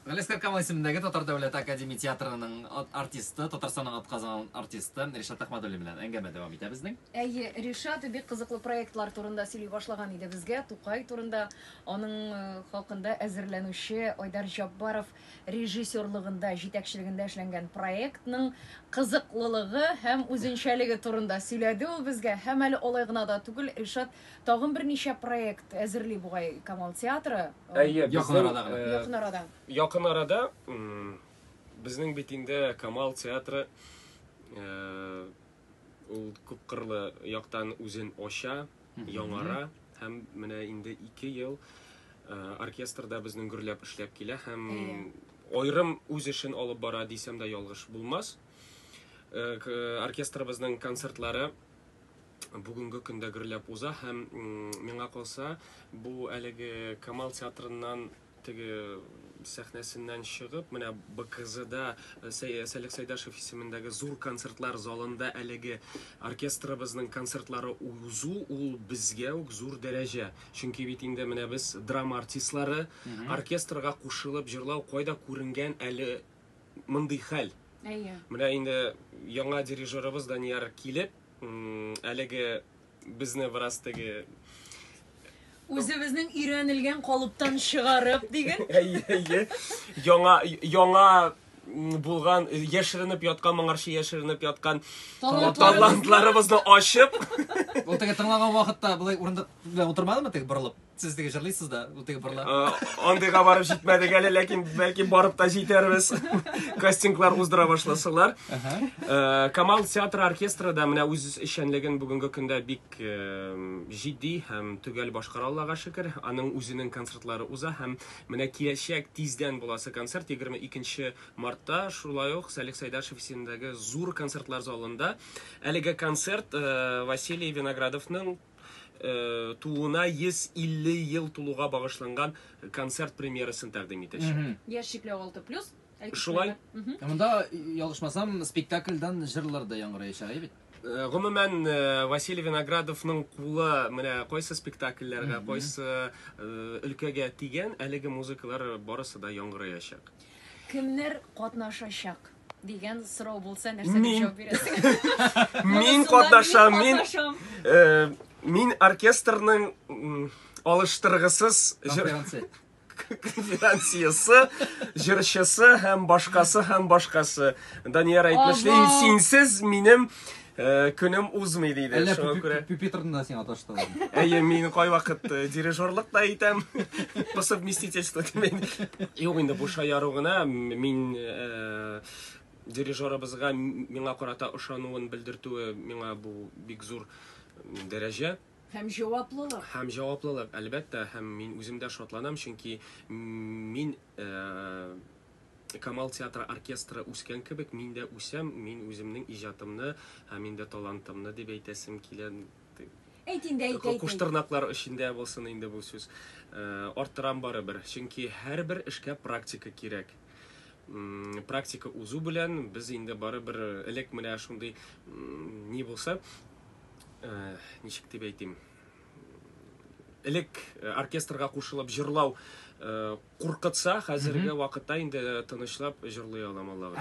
Галискар Камал исемендәге Татар дәүләт академия театрының артисты, Татарстанның атказан артисты Ришат Әхмәдуллин белән әңгәмә дәвам итә безнең. Ришат бик кызыклы проектлар турында сөйли башлаган иде безгә. Тукай турында, аның хакында әзерләнүче Айдар Җаббаров режиссерлыгында, җитәкчелегендә эшләнгән проектның кызыклылыгы һәм үзенчәлеге турында сөйләде ул безгә. Һәм әле алай гына да түгел, Ришат тагын берничә проект әзерли бугай Камал театры. Якын арада. Якын арада безнең бит инде Камал театры ул күпкырлы яктан үзен ача, яңара һәм менә инде 2 ел оркестрда безнең гөрләп эшләп килә һәм айрым үз эшен алып бара дисәм дә ялгыш булмас. Оркестрыбызның концертлары бүгенге көндә гөрләп уза һәм миңа калса бу әлеге Камал театрыннан теге сәхнәсеннән чыгып, менә БКЗда Сәлих Сайдашев исемендәге зур концертлар залында әлеге оркестрыбызның концертлары узу ул безгә үк зур дәрәҗә. Чөнки бит инде менә без драма артистлары оркестрга кушылып җырлау кайда күренгән әле мондый хәл. Менә инде яңа дирижерыбыз Данияр килеп, әлеге безне бераз теге Үзебезнең өйрәнелгән калыптан чыгарып диген. Яңа булган, яшеренеп яткан, моңарчы яшеренеп яткан талантларыбызны ачып. Ул теге тыңлаган вакытта булай урында белән утырмадымы теге борылып? Сез теге җырлыйсыз да, ул теге борылып. Андыйга барып җитмәдек әле, ләкин бәлки барып та җитәрбез. Кастинглар уздыра башласалар. Камал театры оркестры да менә үз эшчәнлеген бүгенге көндә бик җитди һәм төгәл башкара Аллага шөкер. Аның үзенең концертлары уза һәм менә киләчәк тиздән буласы концерт 22 мартта шулай ук Сәлих Сайдашев исемендәге зур концертлар залында. Әлеге концерт Василий Виноградовның туына 150 ел тулуга багышланган концерт премьерасын тәкъдим итәчәк. Яшикләү 6+. Шулай. Монда ялгышмасам спектакльдән җырлар да яңгыраячак бит. Гомумән Василий Виноградовның кулы менә кайсы спектакльләргә, кайсы өлкәгә тигән, әлеге музыкалар барысы да яңгыраячак. Кемнәр катнашачак дигән сорау булса, нәрсә дип җавап бирәсең? Мин катнашам. Мин оркестрның алыштыргысыз конференциясы, җырчысы һәм башкасы. Данияр әйтмешли, синсез минем көнем узмый диде. Шуңа күрә Пюпитрны да сиңа таштылар. Мин кайвакыт дирижерлык та итәм, по совместительству. Юк инде бу шаяру гына, мин дирижерыбызга миңа карата ышануын белдертүе миңа бу бик зур дәрәҗә. Һәм җаваплылык. Әлбәттә, һәм мин үзем дә шатланам, чөнки мин Камал театры оркестры үскән кебек, мин дә үсәм, мин үземнең иҗатымны һәм мин дә талантымны дип әйтәсем килә. Әйт инде, Куштырнаклар эчендә булсын инде бу сүз. Арттырам барыбер, чөнки һәрбер эшкә практика кирәк. Практика узу белән без инде барыбер элек менә шундый ни булса, ничек дип әйтим, элек оркестрга кушылып җырлау куркытса, хәзерге вакытта инде тынычлап җырлый алам Аллага.